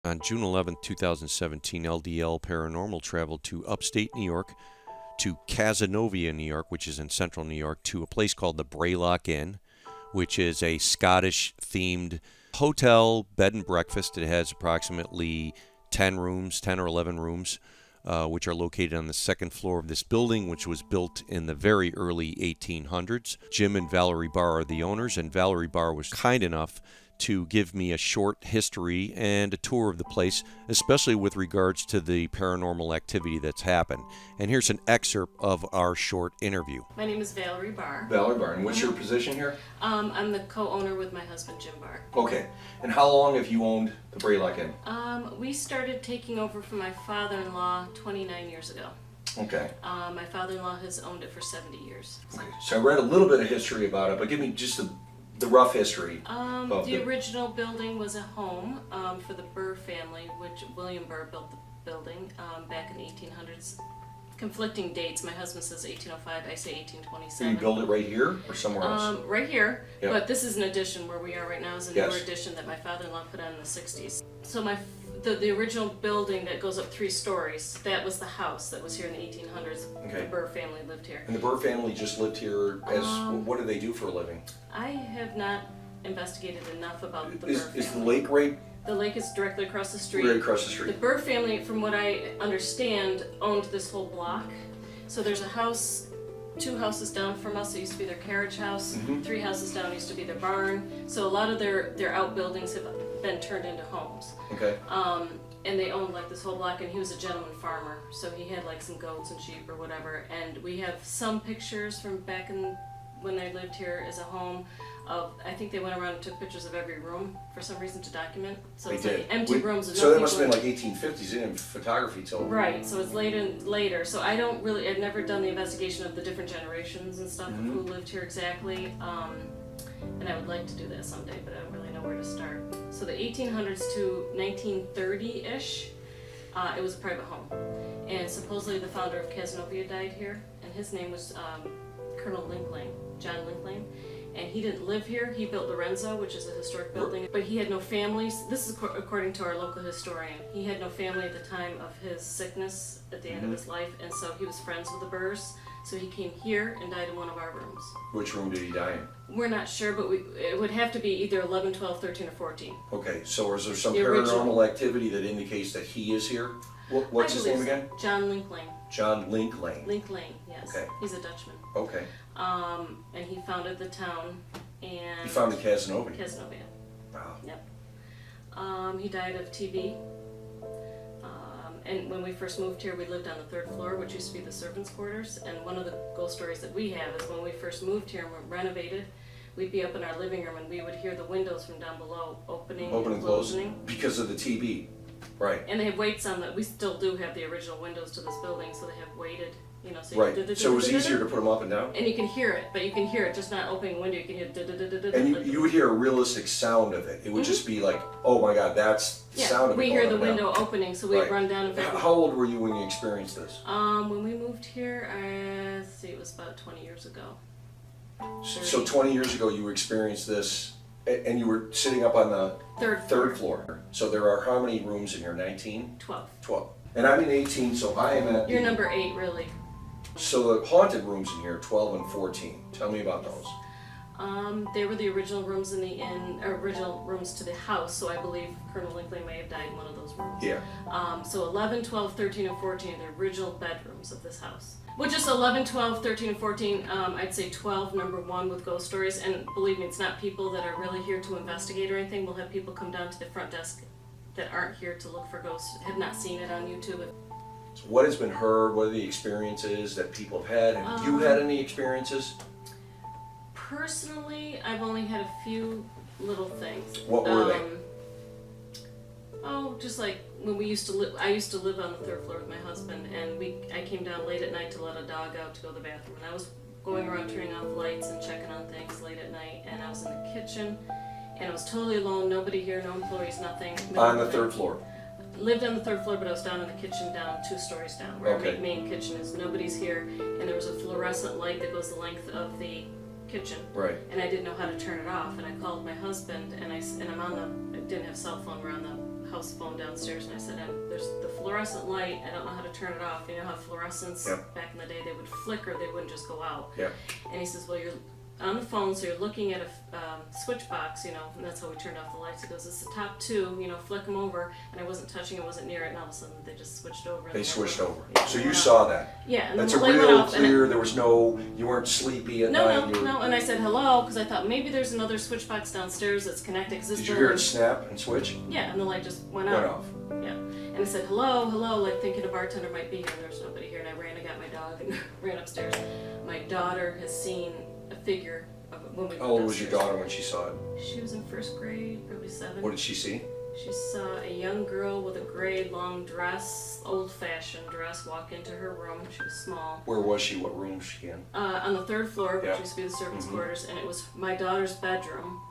On June 11, 2017, LDL Paranormal traveled to upstate New York, to Cazenovia, New York, which is in central New York, to a place called the Brae Loch Inn, which is a Scottish-themed hotel bed and breakfast. It has approximately 10 rooms, 10 or 11 rooms, which are located on the second floor of this building, which was built in the very early 1800s. Jim and Valerie Barr are the owners, and Valerie Barr was kind enough to give me a short history and a tour of the place, especially with regards to the paranormal activity that's happened. And here's an excerpt of our short interview. My name is Valerie Barr. Valerie Barr. And what's your position here? I'm the co-owner with my husband, Jim Barr. Okay. And how long have you owned the Brae Loch Inn? We started taking over from my father-in-law 29 years ago. Okay. My father-in-law has owned it for 70 years. Okay. So I read a little bit of history about it, but give me just the rough history. The original building was a home for the Burr family, which William Burr built the building back in the 1800s. Conflicting dates. My husband says 1805, I say 1827. Did you build it right here or somewhere else? Right here, Yep. But this is an addition. Where we are right now is a Yes. newer addition that my father-in-law put on in the 60s. So the original building that goes up 3 stories, that was the house that was here in the 1800s. Okay. The Burr family lived here. And the Burr family just lived here as, what do they do for a living? I have not investigated enough about the Burr family. Is the lake right The lake is directly across the street. right across the The street? Burr family, from what I understand, owned this whole block. So there's a house, 2 houses down from us. It used to be their carriage house. 3 houses down used to be their barn. So a lot of their outbuildings have been turned into homes. Okay. And they owned like this whole block, and he was a gentleman farmer. So he had like some goats and sheep or whatever. And we have some pictures from back in when they lived here as a home. I think they went around and took pictures of every room for some reason to document. So They it's did. like empty rooms with So no that people must have in been like 1850s. They didn't have photography till. Right, so it's later. So I've never done the investigation of the different generations and stuff of who lived here exactly. And I would like to do that someday, but I don't really know where to start. So the 1800s to 1930-ish, it was a private home. And supposedly the founder of Cazenovia died here, and his name was Colonel Linklane, John Linklane. And he didn't live here. He built Lorenzo, which is a historic building, but he had no family. This is according to our local historian. He had no family at the time of his sickness at the end of his life, and so he was friends with the Burrs. So he came here and died in one of our rooms. Which room did he die in? We're not sure, but it would have to be either 11, 12, 13, or 14. Okay, so is there some The paranormal original. activity that indicates that he is here? What's his name again? John Linklane. John Linklane. Linklane, yes. Okay. He's a Dutchman. Okay. And he founded the town. And He founded Cazenovia. Cazenovia. Wow. Yep. He died of TB. And when we first moved here, we lived on the 3rd floor, which used to be the servants' quarters. And one of the ghost stories that we have is when we first moved here and were renovated, we'd be up in our living room and we would hear the windows from down below opening Open and and close closing. because of the TB. Right. And they have weights on that. We still do have the original windows to this building, so they have weighted, so Right. So it was easier to put them up and down? And you can hear it, but you can hear it just not opening a window. You can hear da-da-da-da-da. And you would hear a realistic sound of it. It would just be like, oh my God, that's the sound of it. We going hear the up and down. window opening, so we'd Right. run down. In fact, How old were you when you experienced this? when we moved here, it was about 20 years ago. So 20 years ago you experienced this, and you were sitting up on the Third floor. So there are how many rooms in here? 19? 12. 12. And I'm in 18, so I am at You're number 8, really. So the haunted rooms in here, 12 and 14. Tell me about those. They were the original rooms in the inn, original rooms to the house, so I believe Colonel Linkley may have died in one of those rooms. Yeah. So 11, 12, 13, and 14 are the original bedrooms of this house. Well, just 11, 12, 13, and 14, I'd say 12, number 1, with ghost stories. And believe me, it's not people that are really here to investigate or anything. We'll have people come down to the front desk that aren't here to look for ghosts, have not seen it on YouTube. So what has been heard? What are the experiences that people have had? Have you had any experiences? Personally, I've only had a few little things. What were they? Oh, just like when we used to live. I used to live on the 3rd floor with my husband, and I came down late at night to let a dog out to go to the bathroom, and I was going around turning off lights and checking on things late at night, and I was in the kitchen, and I was totally alone, nobody here, no employees, nothing. On the 3rd floor? Lived on the 3rd floor, but I was down in the kitchen, down 2 stories down, where Okay. our main kitchen is. Nobody's here, and there was a fluorescent light that goes the length of the kitchen. Right. And I didn't know how to turn it off, and I called my husband, and I'm I didn't have cell phone, we're on the house phone downstairs, and I said, there's the fluorescent light. I don't know how to turn it off. You know how fluorescents back in the day, they would flicker, they wouldn't just go out. Yeah. And he says, well, you're on the phone, so you're looking at a switch box, you know, and that's how we turned off the lights. He goes, it's the top two, you know, flick them over. And I wasn't touching it, wasn't near it, and all of a sudden they just switched over. They switched over. Yeah, So you saw that? Yeah. And that's the a light went real off, clear, there was no, you weren't sleepy at night? No, and I said hello, because I thought maybe there's another switch box downstairs that's connected. Cause this Did you hear it snap and switch? Yeah, and the light just went off. Yeah. And I said hello, like thinking a bartender might be here, and there was nobody here. And I ran and got my dog and ran upstairs. My daughter has seen a figure when we How old was your daughter when she saw it? She was in first grade, probably 7. What did she see? She saw a young girl with a gray long dress, old-fashioned dress, walk into her room. She was small. Where was she? What room was she in? On the 3rd floor, which Yeah. used to be the servants' quarters, and it was my daughter's bedroom.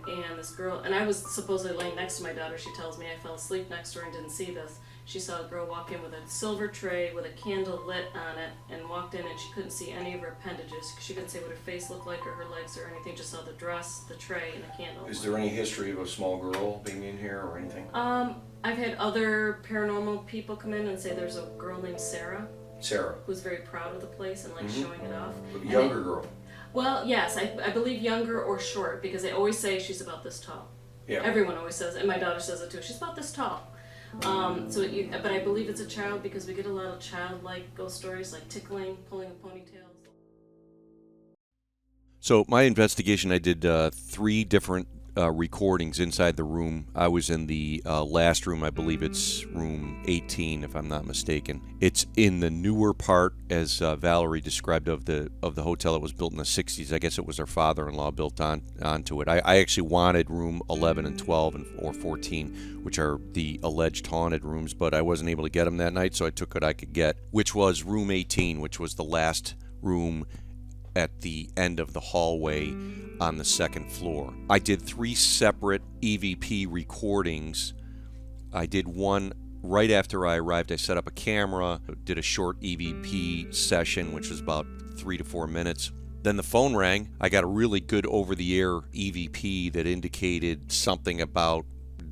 And this girl, and I was supposedly laying next to my daughter. She tells me I fell asleep next to her and didn't see this. She saw a girl walk in with a silver tray with a candle lit on it, and walked in, and she couldn't see any of her appendages. She couldn't say what her face looked like or her legs or anything. Just saw the dress, the tray, and the candle. Is there any history of a small girl being in here or anything? I've had other paranormal people come in and say there's a girl named Sarah. Sarah. Who's very proud of the place and like showing it off. A younger girl. Well, yes, I believe younger or short, because they always say she's about this tall. Yeah. Everyone always says, and my daughter says it too. She's about this tall. But I believe it's a child, because we get a lot of childlike ghost stories, like tickling, pulling a ponytail. So my investigation, I did 3 different recordings inside the room. I was in the last room. I believe it's room 18, if I'm not mistaken. It's in the newer part, as Valerie described, of the hotel that was built in the 60s. I guess it was her father-in-law built onto it. I actually wanted room 11 and 12 or 14, which are the alleged haunted rooms, but I wasn't able to get them that night, so I took what I could get, which was room 18, which was the last room at the end of the hallway on the 2nd floor. I did 3 separate EVP recordings. I did one right after I arrived. I set up a camera, did a short EVP session, which was about 3 to 4 minutes. Then the phone rang. I got a really good over-the-air EVP that indicated something about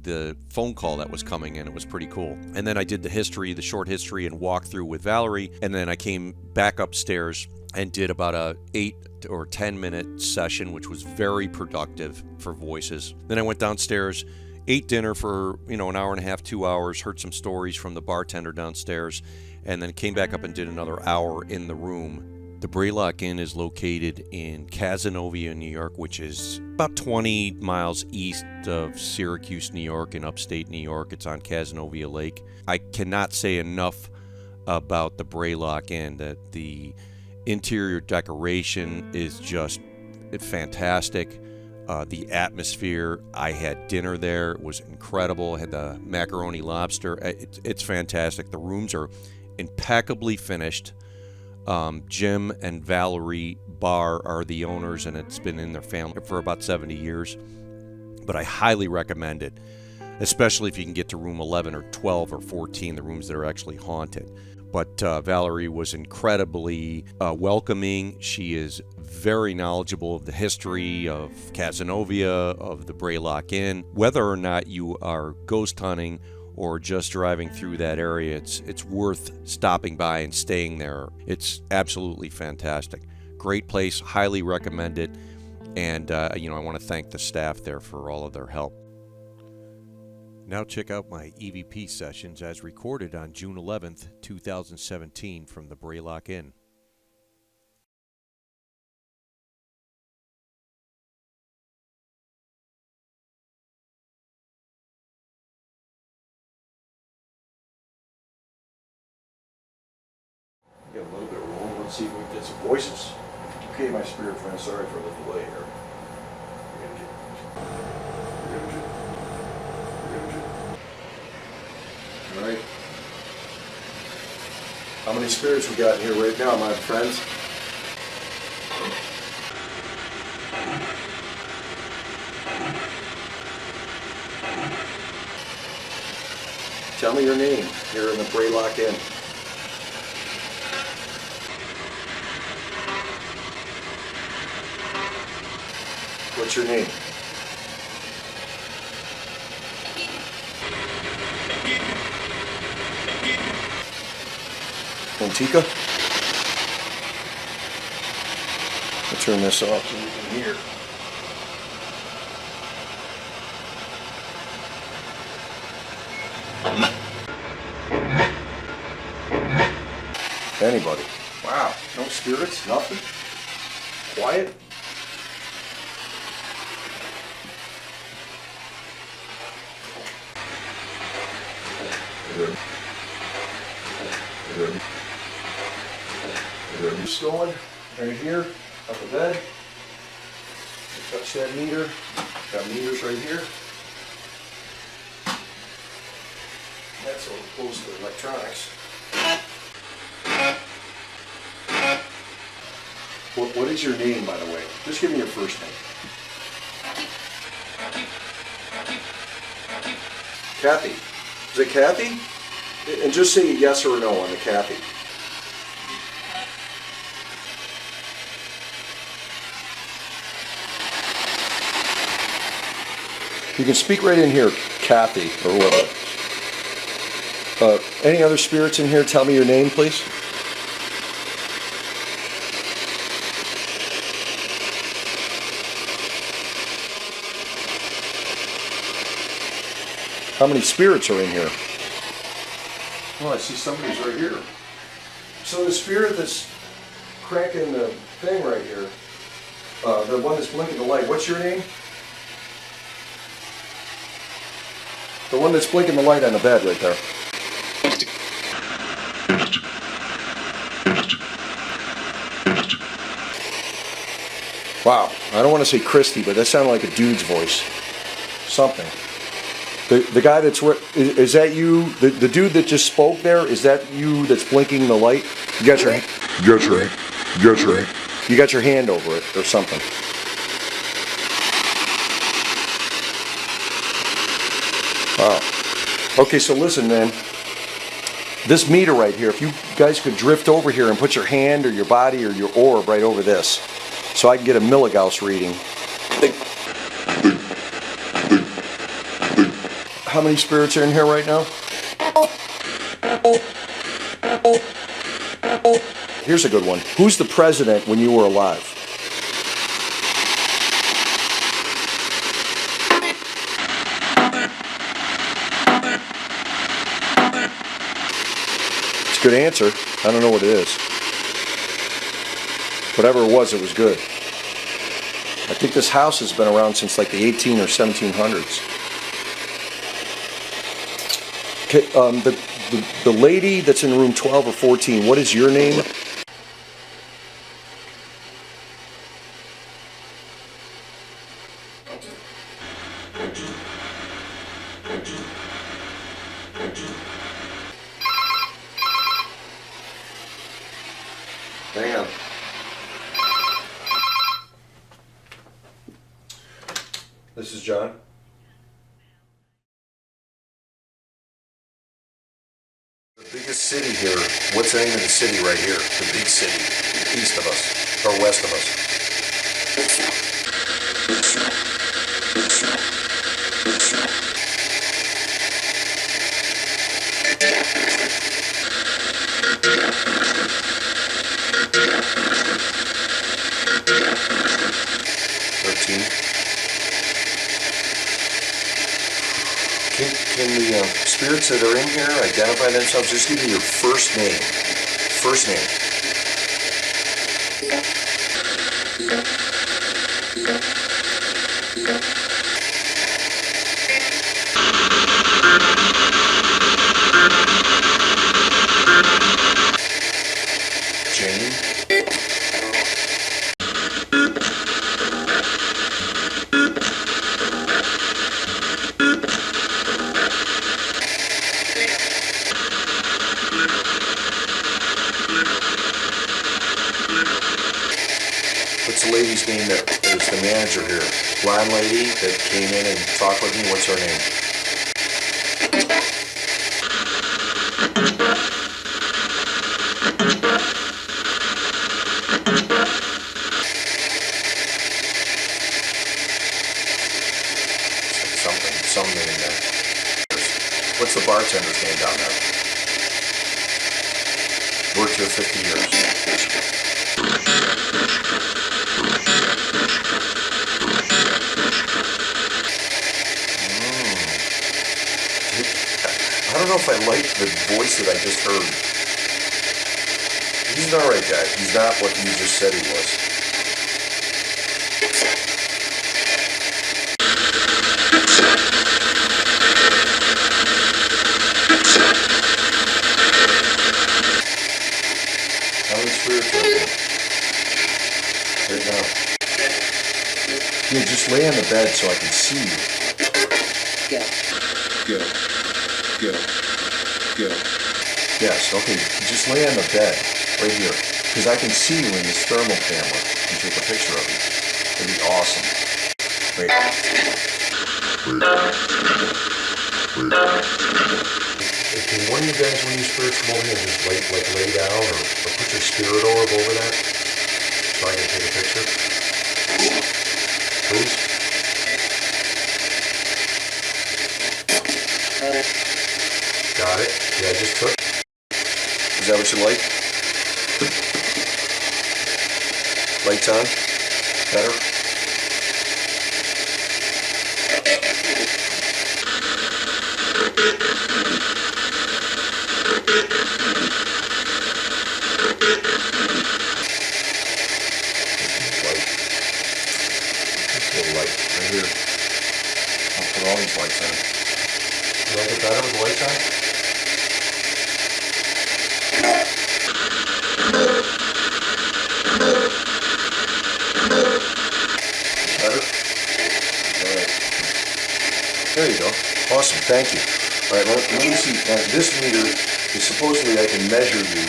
the phone call that was coming in. It was pretty cool. And then I did the short history and walkthrough with Valerie, and then I came back upstairs and did about a 8 or 10 minute session, which was very productive for voices. Then I went downstairs, ate dinner for an hour and a half, 2 hours, heard some stories from the bartender downstairs, and then came back up and did another hour in the room. The Brae Loch Inn is located in Cazenovia, New York, which is about 20 miles east of Syracuse, New York, in upstate New York. It's on Cazenovia Lake. I cannot say enough about the Brae Loch Inn, that the interior decoration is just fantastic. The atmosphere, I had dinner there, it was incredible. I had the macaroni lobster. It's fantastic. The rooms are impeccably finished. Jim and Valerie Barr are the owners, and it's been in their family for about 70 years. But I highly recommend it, especially if you can get to room 11 or 12 or 14, the rooms that are actually haunted. But Valerie was incredibly welcoming. She is very knowledgeable of the history of Cazenovia, of the Brae Loch Inn. Whether or not you are ghost hunting or just driving through that area, it's worth stopping by and staying there. It's absolutely fantastic. Great place, highly recommend it. And I want to thank the staff there for all of their help. Now check out my EVP sessions as recorded on June 11th, 2017 from the Brae Loch Inn. Get a little bit of room. Let's see if we can get some voices. Okay, my spirit friend, sorry for the delay here. All right. How many spirits we got in here right now, my friends? Tell me your name here in the Brae Loch Inn. What's your name? Antica. I'll turn this off so you can hear. Anybody? Wow, no spirits, nothing. Quiet. Just going right here on the bed. Touch that meter. Got meters right here. That's so close to electronics. What is your name, by the way? Just give me your first name. Kathy. Is it Kathy? And just say yes or no on the Kathy. You can speak right in here, Kathy, or whoever. Any other spirits in here? Tell me your name, please. How many spirits are in here? Oh, I see somebody's right here. So the spirit that's cranking the thing right here, the one that's blinking the light, what's your name? The one that's blinking the light on the bed right there. Wow, I don't want to say Christy, but that sounded like a dude's voice. Something. The guy that's, is that you? The dude that just spoke there, is that you that's blinking the light? You got your hand over it or something. Wow. Okay, so listen, man. This meter right here, if you guys could drift over here and put your hand or your body or your orb right over this, so I can get a milligauss reading. How many spirits are in here right now? Here's a good one. Who's the president when you were alive? It's a good answer. I don't know what it is. Whatever it was good. I think this house has been around since like the 18 or 1700s. Okay, the lady that's in room 12 or 14, what is your name? Hang on. This is John. The biggest city here, what's the name of the city right here? The big city, east of us, or west of us. 13. Can the spirits that are in here identify themselves? Just give me your first name. First name. Jane. What's the lady's name that is the manager here? Blonde lady that came in and talked with me, what's her name? Some name there. What's the bartender's name down there? Worked here 50 years. I don't know if I like the voice that I just heard. He's an alright guy. He's not what you just said he was. How many spirits are there? Right now. Yeah, just lay on the bed so I can see you. Go. Yes, okay, just lay on the bed, right here. Because I can see you in this thermal camera and take a picture of you. It'd be awesome. Wait. Can one of you guys, when you spirits come over here, just lay down or put your spirit orb over that? So I can take a picture? Please? Got it? Yeah, I just took. Is that what you like? Lights on? Better? Light. Right here. I'll put all these lights on. You like it better with the lights on? Better? Alright. There you go. Awesome, thank you. Alright, let me see. This meter is supposedly I can measure you.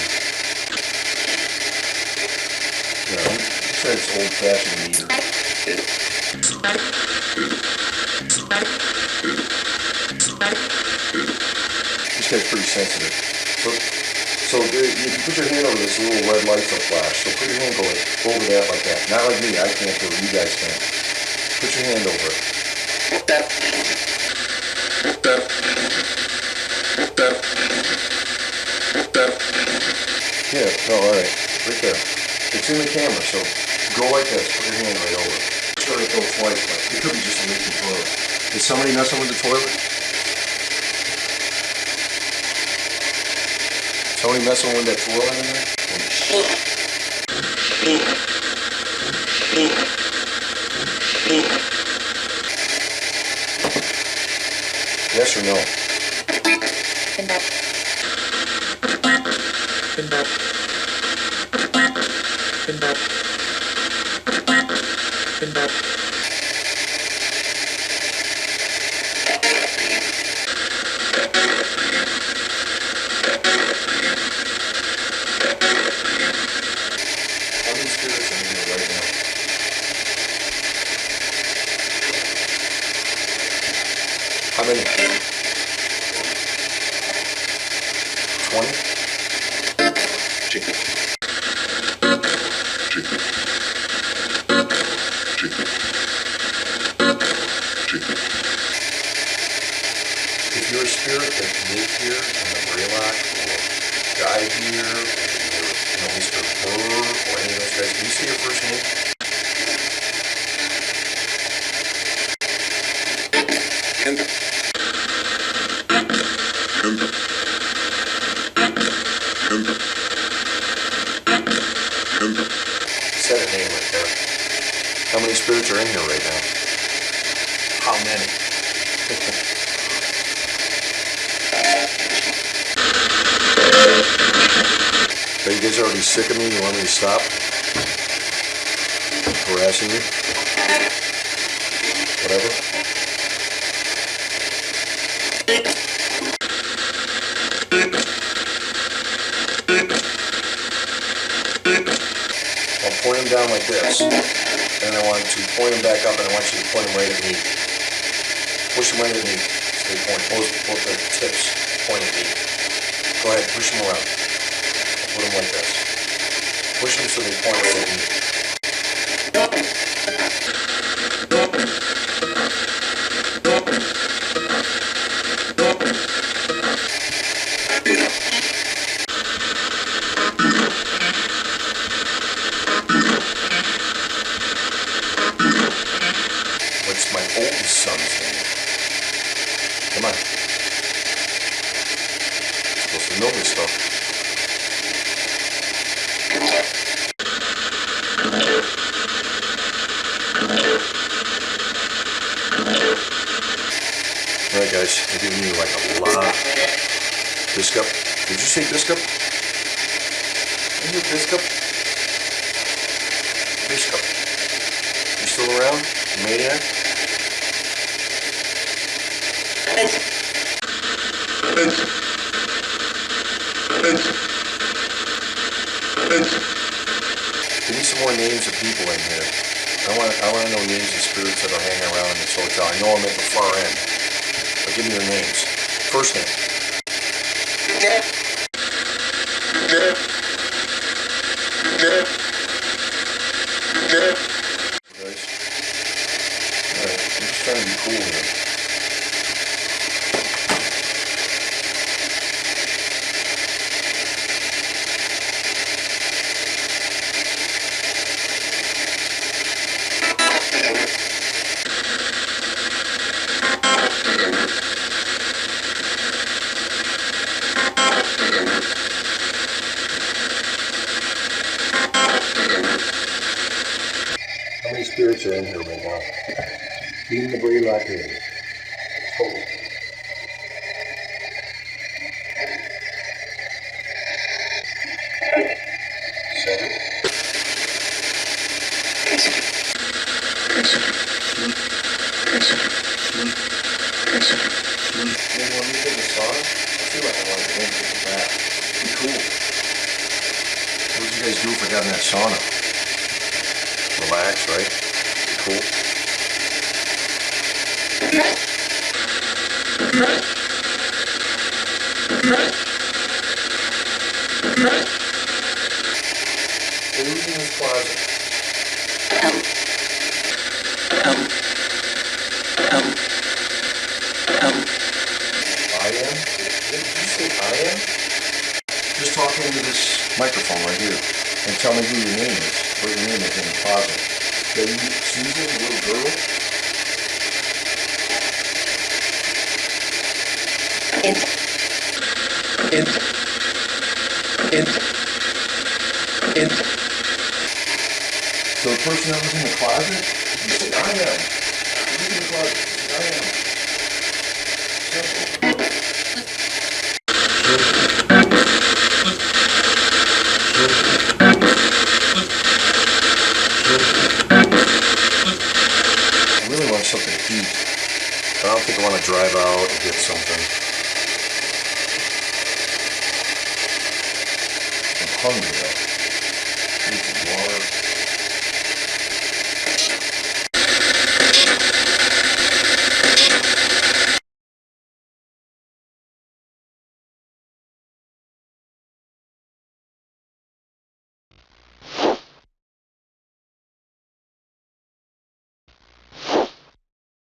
Yeah, it says old-fashioned meter. This guy's pretty sensitive. So if you put your hand over this, little red lights will flash. So put your hand over that like that. Not like me, I can't do it, you guys can. Put your hand over it. Yeah, oh, alright. Right there. It's in the camera, so go like this. Put your hand right over it. Sure it goes twice, but it could be just a leaky toilet. Is somebody messing with the toilet? Somebody messing with that toilet in there? Yes or no? How many spirits are in here right now? How many? 20? If you're a spirit that lived here in the Brae Loch or died here, or you're, Mr. Burr or any of those guys, can you say your first name? Said a name right there. How many spirits are in here right now? How many? Are you guys already sick of me? You want me to stop harassing you? Whatever. I'll point them down like this, and I want to point them back up, and I want you to point them right at me. Push them right at me. So they point, both the tips point at me. Go ahead, push them around. Put them like this. Push them so they point right at me. to know this stuff. Alright guys, I'm giving you like a lot. Biscup. Did you say Biscup? Are you Biscup? Biscup. You still around? Maniac? Give me some more names of people in here. I want to know names of spirits that'll hang around in this hotel. I know I'm at the far end. But give me their names. First name. Guys. Alright, I'm just trying to be cool here. How many spirits are in here right now? Even the Brae Loch Inn. Total. Seven. Anyone want me to take a sauna? I feel like I want to go and take a bath. Be cool. What would you guys do if I got in that sauna? Relax, right? Cool. Who's in this closet? I am? Did you say I am? Just talk into this microphone right here and tell me who your name is. What your name is in the closet. Are you Susan, the little girl? So the person that was in the closet, you said, I am. Who's in the closet? I am. Simple. I really want something to eat. I don't think I want to drive out and get something. I'm hungry though. Need some water.